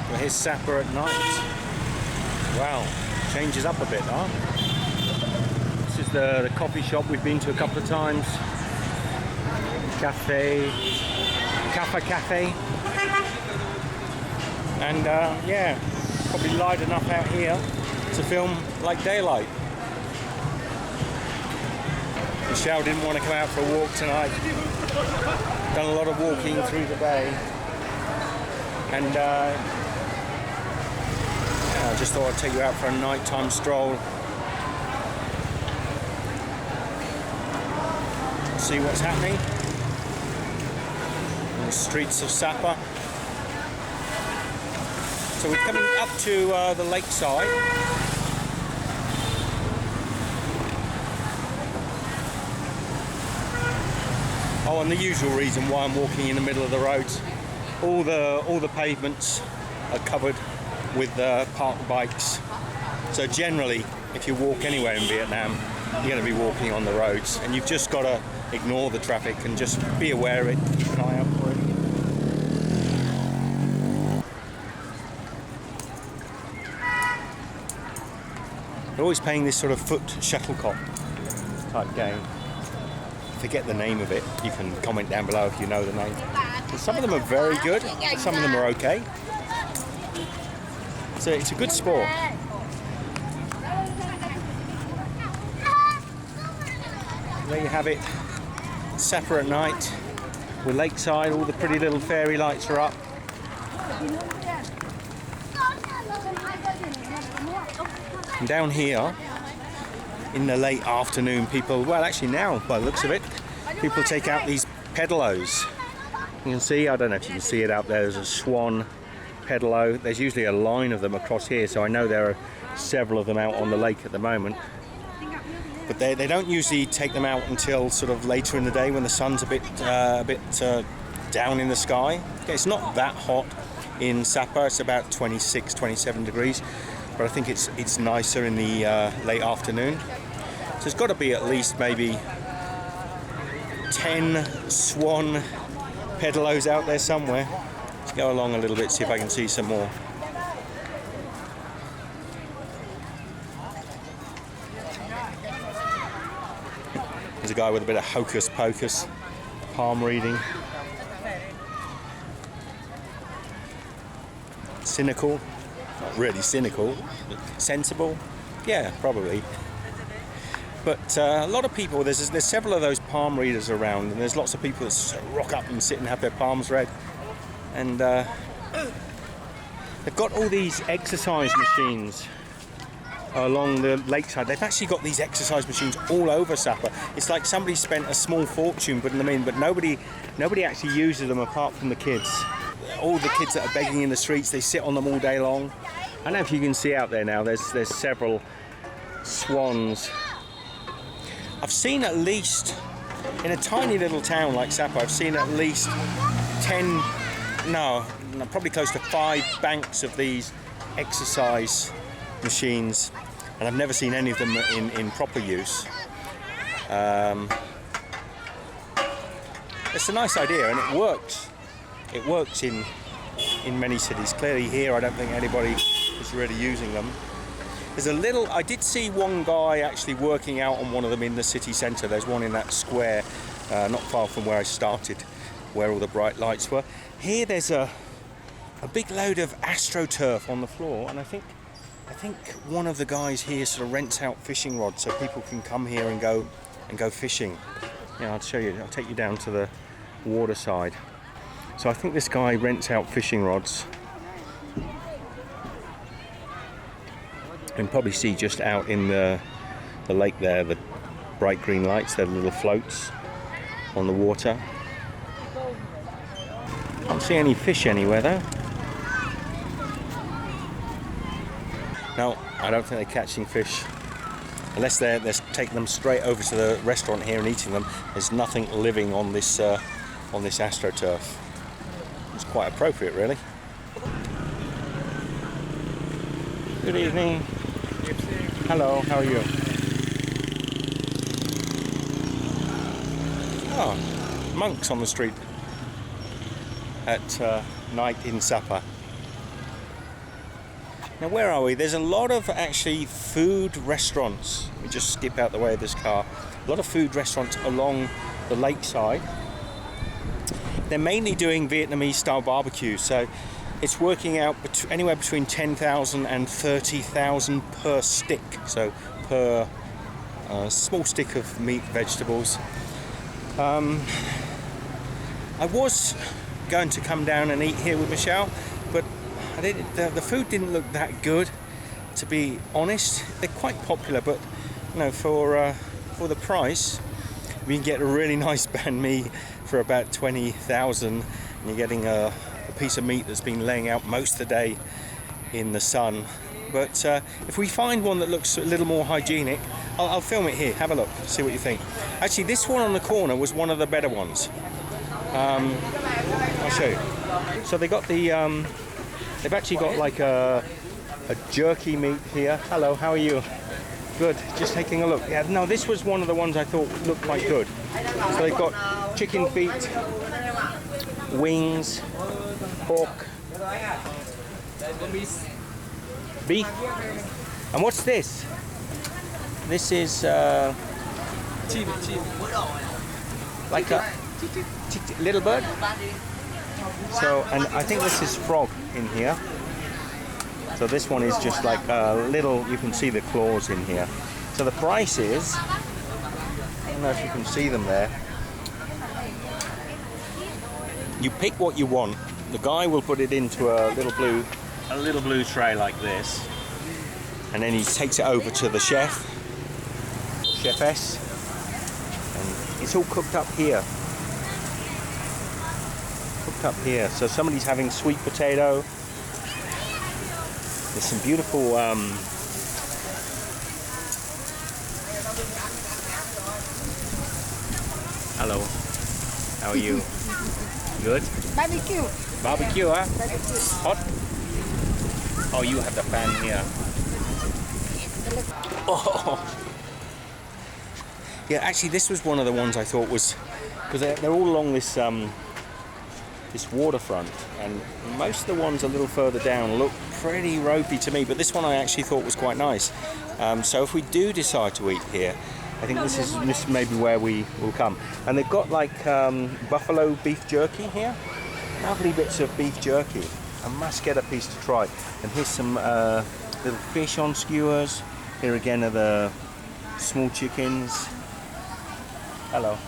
Well, here's Sapa at night. Wow, changes up a bit, huh? This is the coffee shop we've been to a couple of times. Cafe. And yeah, probably light enough out here to film like daylight. Michelle didn't want to come out for a walk tonight. Done a lot of walking through the bay. And yeah, I just thought I'd take you out for a nighttime stroll. See what's happening in the streets of Sapa. So we're coming up to the Lakeside. Oh, and the usual reason why I'm walking in the middle of the roads. All the pavements are covered with parked bikes. So generally, if you walk anywhere in Vietnam, you're going to be walking on the roads, and you've just got to ignore the traffic and just be aware of it, keep an eye out for it. They're always playing this sort of foot shuttlecock type game. Forget the name of it. You can comment down below if you know the name. But some of them are very good, some of them are okay. So it's a good sport. There you have it. Sapa at night with Lakeside. All the pretty little fairy lights are up. And down here in the late afternoon, people, well actually now by the looks of it, people take out these pedalos. You can see, I don't know if you can see it out there, there's a swan pedalo. There's usually a line of them across here, so I know there are several of them out on the lake at the moment. But they don't usually take them out until sort of later in the day when the sun's a bit down in the sky. It's not that hot in Sapa, it's about 26, 27 degrees. But I think it's nicer in the late afternoon. So there's got to be at least maybe 10 swan pedalos out there somewhere. Let's go along a little bit, see if I can see some more. There's a guy with a bit of hocus pocus, palm reading. Cynical. Not really cynical, but sensible. Yeah, probably. But a lot of people, there's several of those palm readers around, and there's lots of people that just rock up and sit and have their palms read. And they've got all these exercise machines along the lakeside. They've actually got these exercise machines all over Sapa. It's like somebody spent a small fortune putting them in, but nobody actually uses them apart from the kids. All the kids that are begging in the streets, they sit on them all day long. I don't know if you can see out there now, there's several swans. I've seen at least, in a tiny little town like Sapa, I've seen at least 10, no, probably close to 5 banks of these exercise machines, and I've never seen any of them in proper use. It's a nice idea, and it works. It works in many cities. Clearly here, I don't think anybody is really using them. There's a little, I did see one guy actually working out on one of them in the city centre. There's one in that square, not far from where I started, where all the bright lights were. Here there's a big load of AstroTurf on the floor, and I think one of the guys here sort of rents out fishing rods so people can come here and go fishing. Yeah, I'll show you. I'll take you down to the water side. So I think this guy rents out fishing rods. You can probably see just out in the lake there, the bright green lights, they're little floats on the water. Can't see any fish anywhere though. No, I don't think they're catching fish. Unless they're taking them straight over to the restaurant here and eating them. There's nothing living on this AstroTurf. It's quite appropriate, really. Good evening. Hello, how are you? Oh, monks on the street at night in Sapa. Now where are we? There's a lot of actually food restaurants. Let me just skip out the way of this car. A lot of food restaurants along the lakeside. They're mainly doing Vietnamese style barbecue, so it's working out anywhere between 10,000 and 30,000 per stick, so per small stick of meat, vegetables. I was going to come down and eat here with Michelle, but the food didn't look that good, to be honest. They're quite popular, but you know, for the price, we can get a really nice banh mi for about 20,000, and you're getting a piece of meat that's been laying out most of the day in the sun. But if we find one that looks a little more hygienic, I'll film it here. Have a look, see what you think. Actually, this one on the corner was one of the better ones. I'll show you. So they got the they've actually got like a jerky meat here. Hello, how are you? Good, just taking a look. Yeah, no, this was one of the ones I thought looked quite good. So they've got chicken feet, wings, pork, beef. And what's this? This is like a little bird. So, and I think this is frog in here. So this one is just like a little, you can see the claws in here. So the price is, I don't know if you can see them there. You pick what you want. The guy will put it into a little blue tray like this. And then he takes it over to the chefess. And it's all cooked up here. So somebody's having sweet potato. There's some beautiful hello, how are you? Good? Barbecue, huh? Hot? Oh, you have the pan here. Oh. Yeah, actually this was one of the ones I thought was, because they're all along this this waterfront, and most of the ones a little further down look pretty ropey to me, but this one I actually thought was quite nice. So if we do decide to eat here, I think this is maybe where we will come. And they've got like buffalo beef jerky here. Lovely bits of beef jerky. I must get a piece to try. And here's some little fish on skewers. Here again are the small chickens. Hello.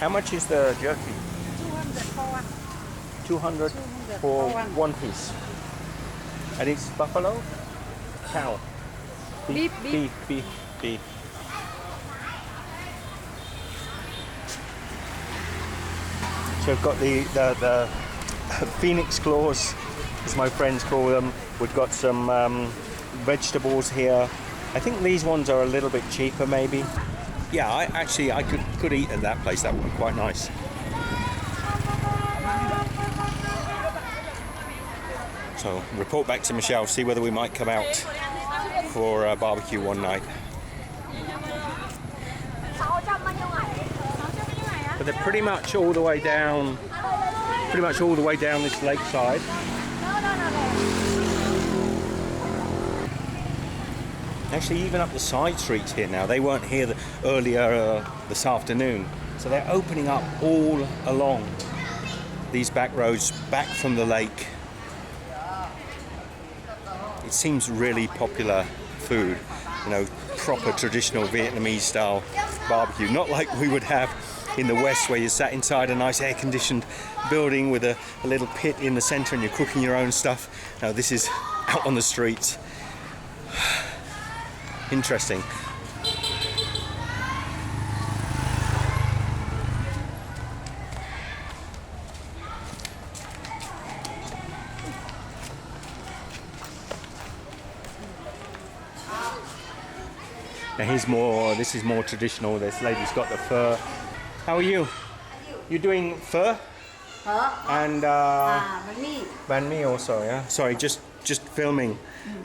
How much is the jerky? 200 for one piece. And it's buffalo? Cow? Beef. So I've got the phoenix claws, as my friends call them. We've got some vegetables here. I think these ones are a little bit cheaper maybe. Yeah, I could eat at that place. That would be quite nice. So report back to Michelle, see whether we might come out for a barbecue one night. But they're pretty much all the way down this lakeside. Actually, even up the side streets here now. They weren't here earlier this afternoon. So they're opening up all along these back roads, back from the lake. It seems really popular food, you know, proper traditional Vietnamese style barbecue. Not like we would have in the West where you sat inside a nice air-conditioned building with a little pit in the centre and you're cooking your own stuff. No, this is out on the streets. Interesting. Now this is more traditional. This lady's got the pho. How are you? You're doing pho? And banh mi also, yeah? Sorry, just filming.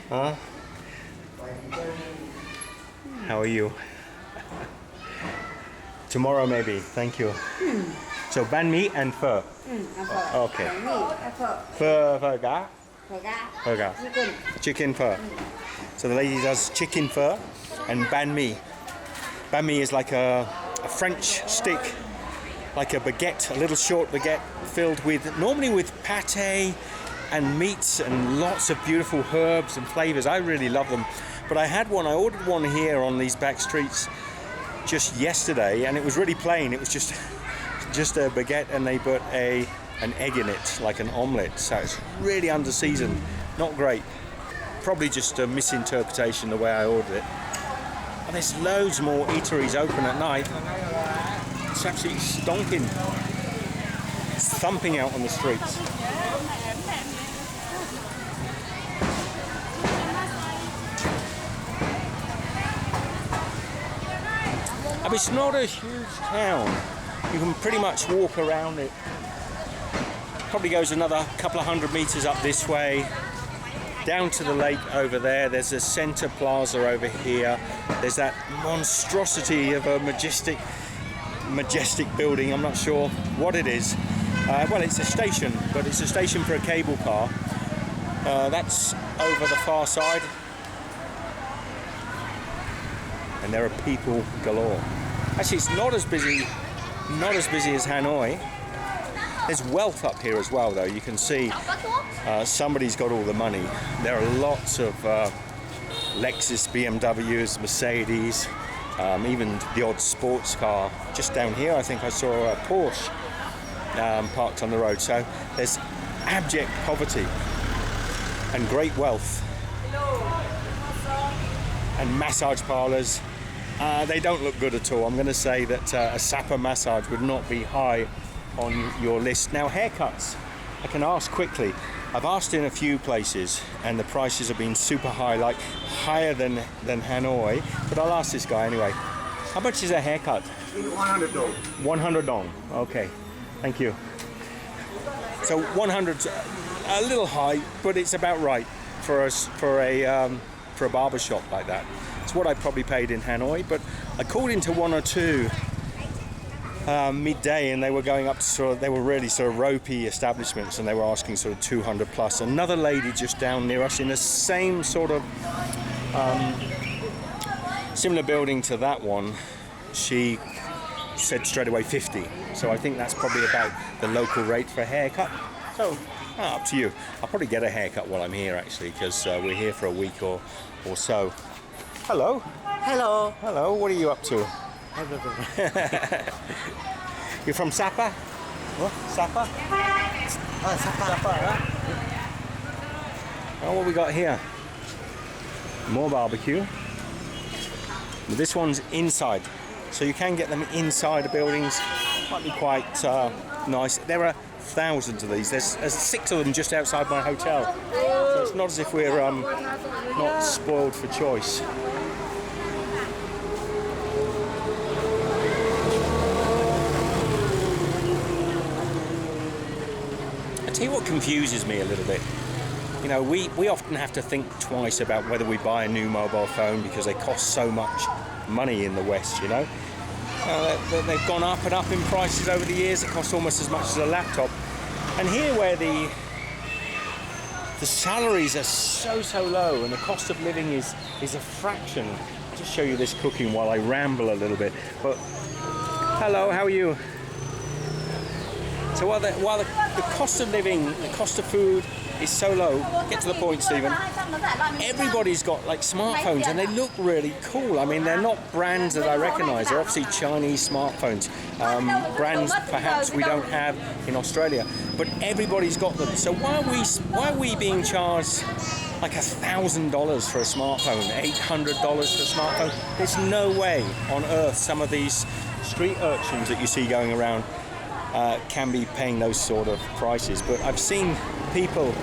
Huh? How are you? Tomorrow maybe, thank you. So banh mi and pho. Okay. Pho cá. Burger. Chicken pho. So the lady does chicken pho and banh mi. Banh mi is like a French stick, like a baguette, a little short baguette filled with, normally with pate and meats and lots of beautiful herbs and flavors. I really love them. But I ordered one here on these back streets just yesterday, and it was really plain. It was just a baguette, and they put an egg in it, like an omelette. So it's really under-seasoned, not great. Probably just a misinterpretation the way I ordered it. And there's loads more eateries open at night. It's absolutely stonking. It's thumping out on the streets. I mean, it's not a huge town. You can pretty much walk around it. Probably goes another couple of 100 meters up this way, down to the lake over there. There's a center plaza over here. There's that monstrosity of a majestic building. I'm not sure what it is. Well, it's a station, but it's a station for a cable car. That's over the far side. And there are people galore. Actually, it's not as busy as Hanoi. There's wealth up here as well, though. You can see somebody's got all the money. There are lots of Lexus, BMWs, Mercedes, even the odd sports car. Just down here, I think I saw a Porsche parked on the road. So there's abject poverty and great wealth. And massage parlors. They don't look good at all. I'm going to say that a Sapa massage would not be high on your list. Now, haircuts, I can ask quickly. I've asked in a few places and the prices have been super high, like higher than Hanoi, but I'll ask this guy anyway. How much is a haircut? 100 dong. 100 dong. Okay, thank you. So 100's a little high, but it's about right for a barber shop like that. It's what I probably paid in Hanoi, but I called into one or two midday, and they were going up to they were really sort of ropey establishments, and they were asking sort of 200 plus. Another lady just down near us in the same sort of similar building to that one, she said straight away 50. So I think that's probably about the local rate for a haircut. So up to you. I'll probably get a haircut while I'm here, actually, because we're here for a week or so. Hello. Hello. Hello. What are you up to? You're from Sapa? What? Sapa? Sapa. Right? Oh, what we got here? More barbecue. This one's inside, so you can get them inside the buildings. Might be quite nice. There are thousands of these. There's 6 of them just outside my hotel. So it's not as if we're not spoiled for choice. I tell you what confuses me a little bit. You know, we often have to think twice about whether we buy a new mobile phone because they cost so much money in the West, you know. They've gone up and up in prices over the years. It costs almost as much as a laptop. And here where the salaries are so low and the cost of living is a fraction. I'll just show you this cooking while I ramble a little bit. But hello, how are you? So while the cost of living, the cost of food is so low, get to the point, Stephen, everybody's got like smartphones and they look really cool. I mean, they're not brands that I recognize. They're obviously Chinese smartphones, brands perhaps we don't have in Australia, but everybody's got them. So why are we being charged like $1,000 for a smartphone, $800 for a smartphone? There's no way on earth some of these street urchins that you see going around can be paying those sort of prices. But I've seen people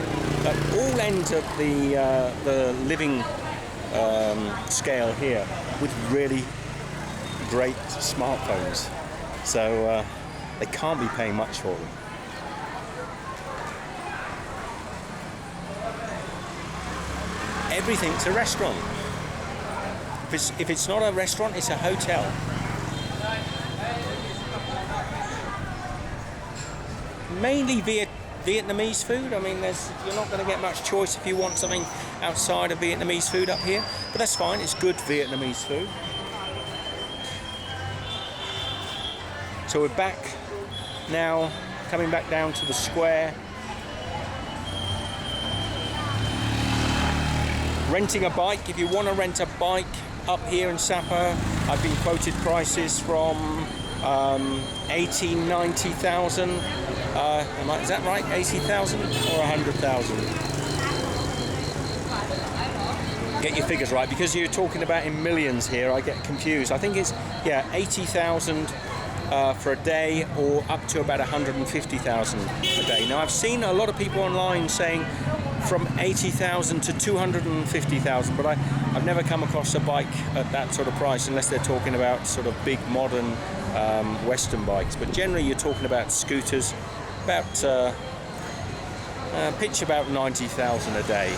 at all ends of the living scale here with really great smartphones. So they can't be paying much for them. Everything's a restaurant. If it's not a restaurant, it's a hotel. Mainly Vietnamese food. I mean, you're not going to get much choice if you want something outside of Vietnamese food up here, but that's fine. It's good Vietnamese food. So we're back now, coming back down to the square. Renting a bike. If you want to rent a bike up here in Sapa, I've been quoted prices from 80, 90,000. Is that right? 80,000 or 100,000? Get your figures right, because you're talking about in millions here. I get confused. I think it's 80,000 for a day, or up to about 150,000 a day. Now I've seen a lot of people online saying from 80,000 to 250,000, but I've never come across a bike at that sort of price unless they're talking about sort of big modern Western bikes. But generally you're talking about scooters, about pitch about 90,000 a day.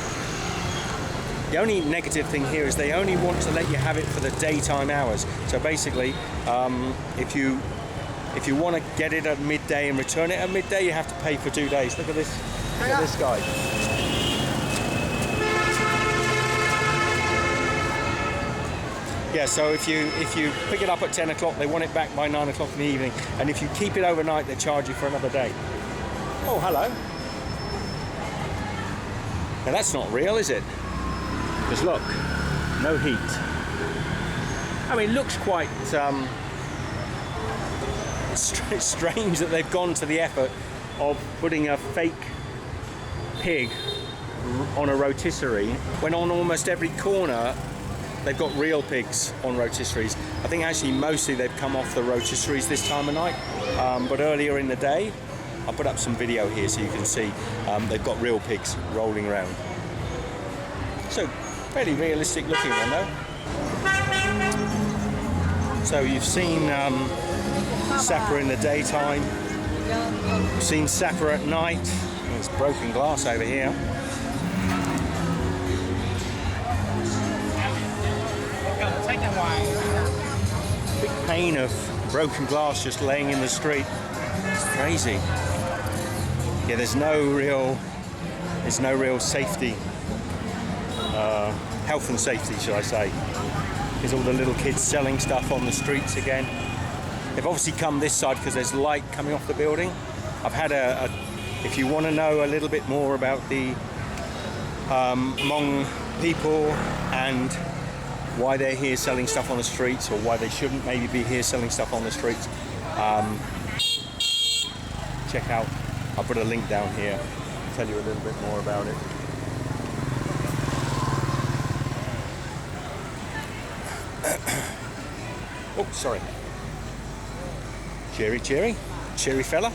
The only negative thing here is they only want to let you have it for the daytime hours. So basically, if you want to get it at midday and return it at midday, you have to pay for 2 days. Look at this. Look at this guy. Yeah, so if you pick it up at 10 o'clock, they want it back by 9 o'clock in the evening. And if you keep it overnight, they charge you for another day. Oh, hello. Now that's not real, is it? Because look, no heat. I mean, it looks quite it's strange that they've gone to the effort of putting a fake pig on a rotisserie when on almost every corner they've got real pigs on rotisseries. I think actually mostly they've come off the rotisseries this time of night, but earlier in the day, I'll put up some video here so you can see they've got real pigs rolling around. So fairly realistic looking one though. So you've seen Sapa in the daytime, you've seen Sapa at night. There's broken glass over here. Big pane of broken glass just laying in the street. It's crazy. Yeah, there's no real safety, health and safety, should I say. There's all the little kids selling stuff on the streets again. They've obviously come this side because there's light coming off the building. I've had if you want to know a little bit more about the Hmong people and why they're here selling stuff on the streets, or why they shouldn't maybe be here selling stuff on the streets, check out, I'll put a link down here to tell you a little bit more about it. Oh, sorry. Cheery fella.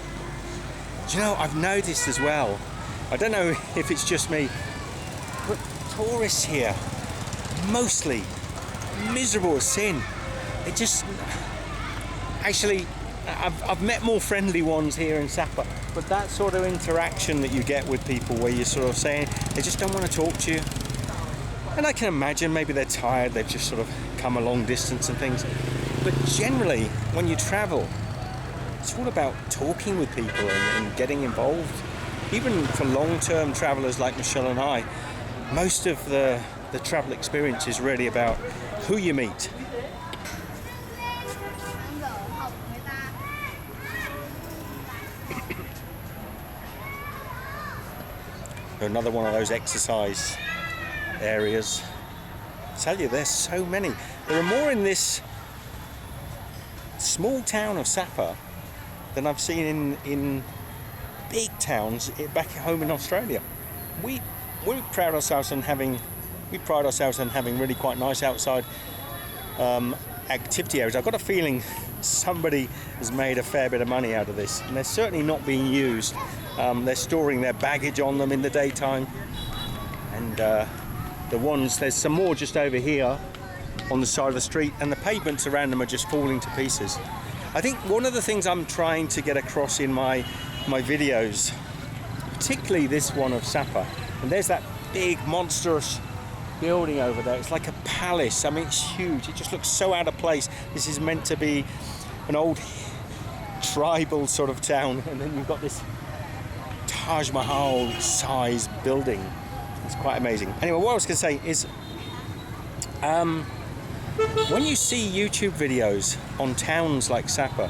Do you know, I've noticed as well, I don't know if it's just me, but tourists here, mostly miserable as sin. It just, actually, I've met more friendly ones here in Sapa, but that sort of interaction that you get with people where you're sort of saying, they just don't want to talk to you. And I can imagine maybe they're tired, they've just sort of come a long distance and things. But generally, when you travel, it's all about talking with people and getting involved. Even for long-term travelers like Michelle and I, most of the travel experience is really about who you meet. Another one of those exercise areas. I tell you, there's so many. There are more in this small town of Sapa than I've seen in big towns back home in Australia. We pride ourselves on having really quite nice outside activity areas. I've got a feeling somebody has made a fair bit of money out of this, and they're certainly not being used. They're storing their baggage on them in the daytime, and there's some more just over here on the side of the street, and the pavements around them are just falling to pieces. I think one of the things I'm trying to get across in my videos, particularly this one of Sapa, and there's that big monstrous building over there. It's like a palace. I mean, it's huge. It just looks so out of place. This is meant to be an old tribal sort of town, and then you've got this Taj Mahal size building. It's quite amazing. Anyway, what I was going to say is, when you see YouTube videos on towns like Sapa,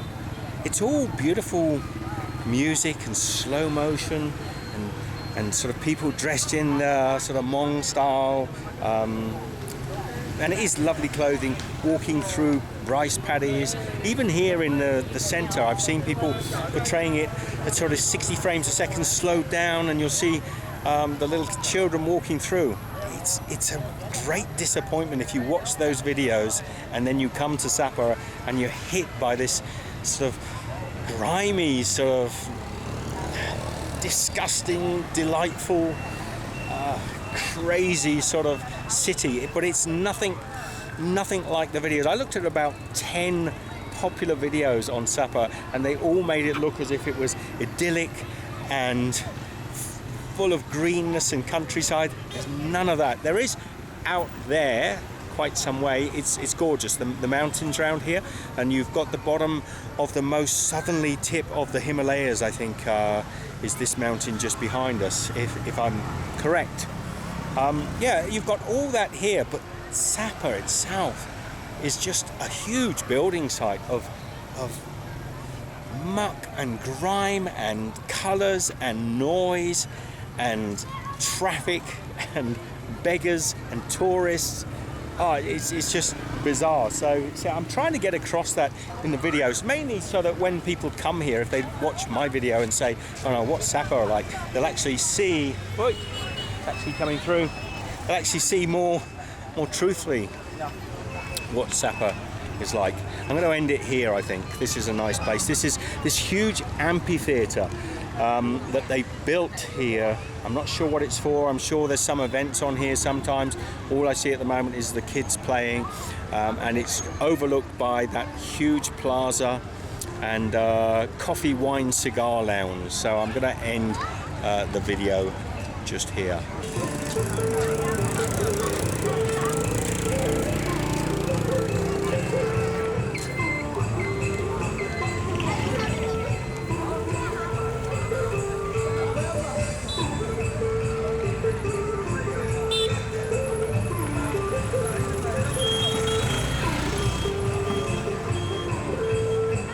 it's all beautiful music and slow motion and sort of people dressed in sort of Hmong style. And it is lovely clothing, walking through rice paddies. Even here in the centre, I've seen people portraying it at sort of 60 frames a second, slowed down, and you'll see the little children walking through. It's a great disappointment if you watch those videos and then you come to Sapa and you're hit by this sort of grimy, sort of disgusting, delightful, crazy sort of city. But it's nothing like the videos. I looked at about 10 popular videos on Sapa and they all made it look as if it was idyllic and full of greenness and countryside. There's none of that. There is out there quite some way. It's gorgeous. The mountains around here, and you've got the bottom of the most southerly tip of the Himalayas, I think, is this mountain just behind us, if I'm correct. Yeah, you've got all that here, but Sapa itself is just a huge building site of muck and grime and colours and noise and traffic and beggars and tourists. Oh, it's just bizarre. So I'm trying to get across that in the videos, mainly so that when people come here, if they watch my video and say, oh no, what's Sapa like, they'll actually see, oh, it's actually coming through, they'll actually see more truthfully what Sapa is like. I'm going to end it here, I think. This is a nice place. This is this huge amphitheatre that they built here. I'm not sure what it's for. I'm sure there's some events on here sometimes. All I see at the moment is the kids playing, and it's overlooked by that huge plaza and coffee, wine, cigar lounge. So I'm going to end the video just here.